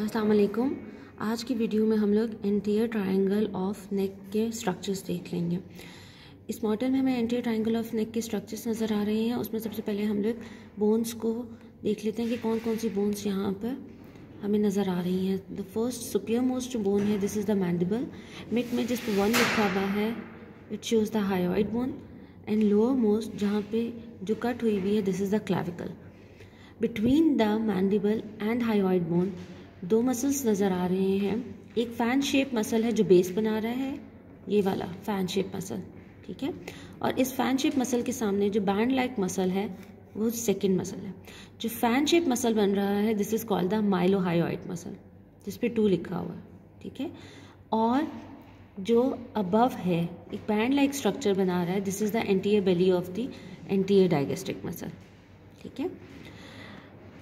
अस्सलाम वालेकुम। आज की वीडियो में हम लोग एंटीरियर ट्रायंगल ऑफ नेक के स्ट्रक्चर्स देख लेंगे। इस मॉडल में हमें एंटीरियर ट्रायंगल ऑफ नेक के स्ट्रक्चर्स नज़र आ रहे हैं। उसमें सबसे पहले हम लोग बोन्स को देख लेते हैं कि कौन कौन सी बोन्स यहाँ पर हमें नज़र आ रही हैं। द फर्स्ट सुपियर मोस्ट जो बोन है this is the mandible. Mid में जिस पर 1 लिखा हुआ है it shows the hyoid bone and lower most जहाँ पे जो कट हुई हुई है this is the clavicle. Between the mandible and hyoid bone 2 muscles नज़र आ रहे हैं। एक फैन शेप मसल है जो बेस बना रहा है, ये वाला फैन शेप मसल, ठीक है। और इस फैन शेप मसल के सामने जो बैंड लाइक मसल है वो सेकंड मसल है। जो फैन शेप मसल बन रहा है this is called the mylohyoid muscle, जिस पे 2 लिखा हुआ है, ठीक है। और जो अबव है एक बैंड लाइक स्ट्रक्चर बना रहा है this is the anterior belly of the anterior digastric muscle, ठीक है।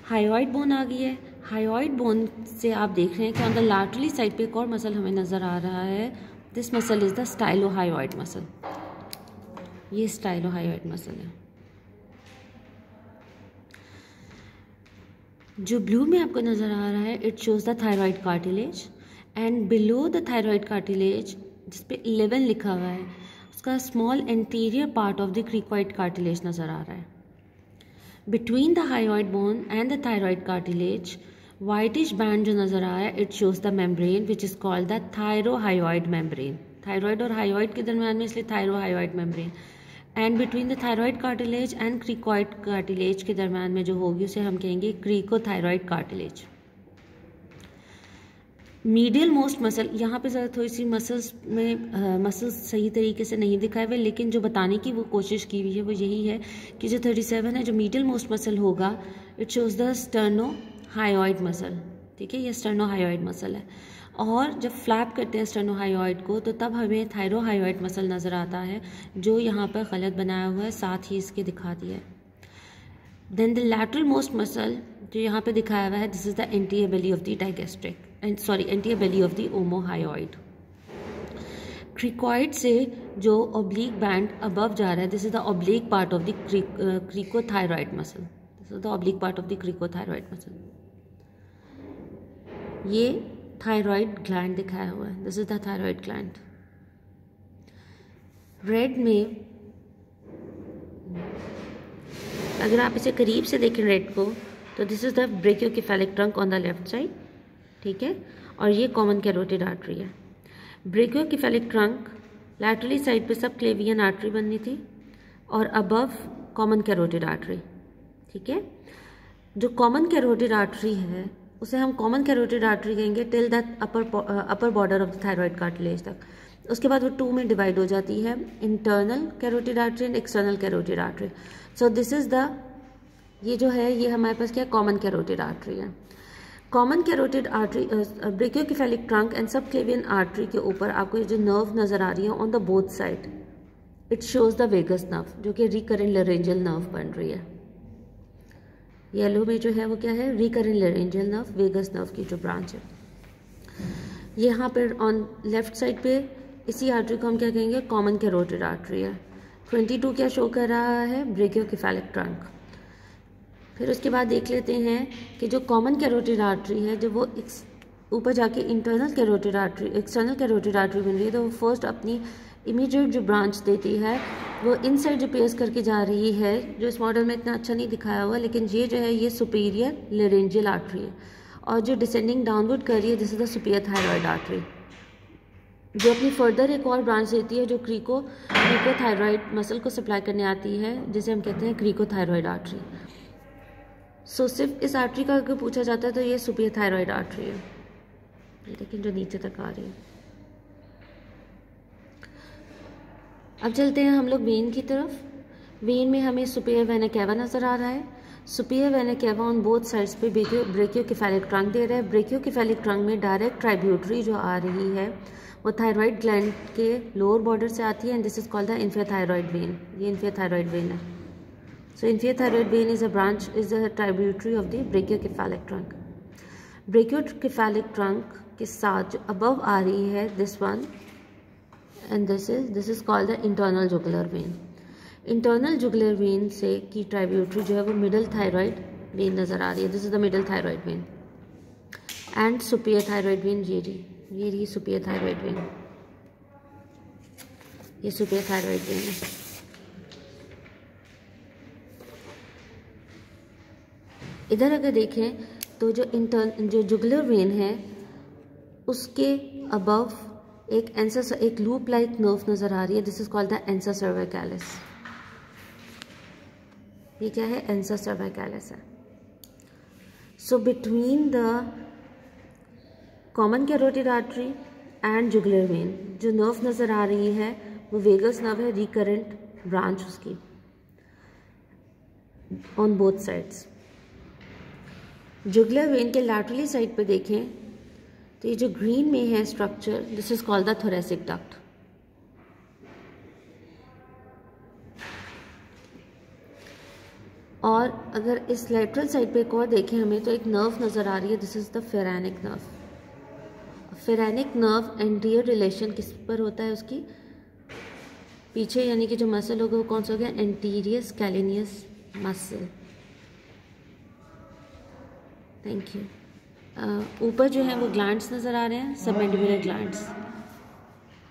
हायोइड बोन आ गई है। हायोइड बोन से आप देख रहे हैं कि ऑन द लैटरली साइड पे एक और मसल हमें नज़र आ रहा है। This muscle is the स्टाइलोहायोइड muscle. ये स्टाइलोहायोइड मसल है। जो ब्लू में आपको नज़र आ रहा है it shows the thyroid cartilage and below the thyroid cartilage जिस पे 11 लिखा हुआ है उसका small anterior part of the cricoid cartilage नज़र आ रहा है। Between the hyoid bone and the thyroid cartilage whitish band जो नज़र आ रहा है it shows the membrane which is called the thyrohyoid membrane. Thyroid और हायोइड के दरमियान में इसलिए thyrohyoid membrane. And between the thyroid cartilage and cricoid cartilage के दरमियान में जो होगी उसे हम कहेंगे क्रिकोथायराइड कार्टिलेज। मीडियल मोस्ट मसल, यहाँ पे ज़रा थोड़ी सी मसल्स में मसल्स सही तरीके से नहीं दिखाए हुए, लेकिन जो बताने की वो कोशिश की हुई है वो यही है कि जो 37 है जो मीडियल मोस्ट मसल होगा it shows the sterno hyoid muscle, ठीक है। ये स्टर्नोहायोइड मसल है। और जब फ्लैप करते हैं स्टर्नोहायोइड को तो तब हमें थायरोहायोइड मसल नज़र आता है जो यहाँ पर गलत बनाया हुआ है, साथ ही इसके दिखा दिया है। Then the lateral most muscle जो यहाँ पे दिखाया हुआ है this is the anterior belly of the digastric anterior belly of the omohyoid. Cricoid से जो ऑब्लिक बैंड अबव जा रहा है this is the oblique part of the cricothyroid muscle. This is the oblique part of the cricothyroid muscle. ये thyroid gland दिखाया हुआ है, this is the thyroid gland. Red में अगर आप इसे करीब से देखें रेड को तो this is the brachiocephalic trunk on the left side, ठीक है। और ये कॉमन कैरोटिड आर्टरी है। ब्रेकियोकेफेलिक ट्रंक लैटरली साइड पे सब क्लेवियन आर्टरी बननी थी और अबव कॉमन कैरोटिड आर्टरी, ठीक है। जो कॉमन कैरोटिड आर्टरी है उसे हम कॉमन कैरोटिड आर्टरी कहेंगे till the upper border of the thyroid cartilage तक। उसके बाद वो 2 में डिवाइड हो जाती है, internal carotid artery and external carotid artery. So this is the ये जो है ये हमारे पास क्या कॉमन कैरोटिड आर्टरी है। Common carotid artery brachiocephalic trunk and subclavian artery के ऊपर आपको ये जो नर्व नज़र आ रही है on the both side it shows the vagus nerve जो कि रिकरेंट लैरेंजियल नर्व बन रही है। येलो में जो है वो क्या है recurrent laryngeal nerve, vagus nerve की जो ब्रांच है। यहाँ पर ऑन लेफ्ट साइड पे इसी आर्टरी को हम क्या कहेंगे कॉमन कैरोटिड आर्टरी है। 22 क्या शो कर रहा है ब्रेकियोकेफेलिक ट्रंक। फिर उसके बाद देख लेते हैं कि जो कॉमन कैरोटिड आर्टरी है जब वो ऊपर जाके internal carotid artery external carotid artery बन रही है तो वो फर्स्ट अपनी इमीडिएट जो ब्रांच देती है वो इनसाइड जो पेस करके जा रही है, जो इस मॉडल में इतना अच्छा नहीं दिखाया हुआ, लेकिन ये जो है ये सुपीरियर लैरेंजियल आर्टरी है। और जो डिसेंडिंग डाउनवर्ड कर रही है this is the superior thyroid artery जो अपनी फर्दर एक और ब्रांच देती है जो क्रिकोथायराइड मसल को सप्लाई करने आती है जिसे हम कहते हैं क्रिकोथायराइड आर्टरी। सो सिर्फ इस आर्टरी का अगर पूछा जाता है तो ये सुपीरियर थायराइड आर्टरी है, लेकिन जो नीचे तक आ रही है। अब चलते हैं हम लोग वेन की तरफ। वेन में हमें सुपीरियर वेना कैवा नज़र आ रहा है। Superior vena cava on both sides पे ब्रेकियोकेफेलिक ट्रंक दे रहा है। ब्रेकियोकेफेलिक ट्रंक में डायरेक्ट ट्राइब्यूटरी जो आ रही है वो थायराइड ग्लैंड के लोअर बॉर्डर से आती है and this is called the inferior thyroid vein. ये इंफीरियर थायराइड वेन है। So inferior thyroid vein is a tributary of the brachiocephalic trunk. Brachiocephalic trunk के साथ जो अबव आ रही है this one and this is called the internal jugular vein. Internal jugular vein से की ट्राइब्यूटरी जो है वो मिडल थायराइड वेन नज़र आ रही है। This is the middle thyroid vein. And superior thyroid vein, ये रही सुपियर थायराइड वेन, ये सुपियर थायराइड वेन है। इधर अगर देखें तो जो जुगुलर वेन है उसके अबव एक लूप लाइक नर्व नजर आ रही है। This is called the ansa cervicalis. ये क्या है? एंसा सर्वाइकैलिस है। So between the common carotid artery and jugular vein जो नर्व नजर आ रही है वो वेगस नर्व है, रिकरेंट ब्रांच उसकी on both sides. Jugular vein के लैटरली साइड पे देखें तो ये जो ग्रीन में है structure, this is called the thoracic duct. और अगर इस लेटरल साइड पे एक और देखें हमें तो एक नर्व नज़र आ रही है, this is the phrenic nerve. Phrenic nerve anterior relation किस पर होता है? उसकी पीछे, यानी कि जो मसल होगा वो कौन सा हो गया? Anterior scalenus muscle. Thank you. ऊपर जो है वो ग्लैंड्स नज़र आ रहे हैं, सबमैंडिबुलर ग्लैंड्स।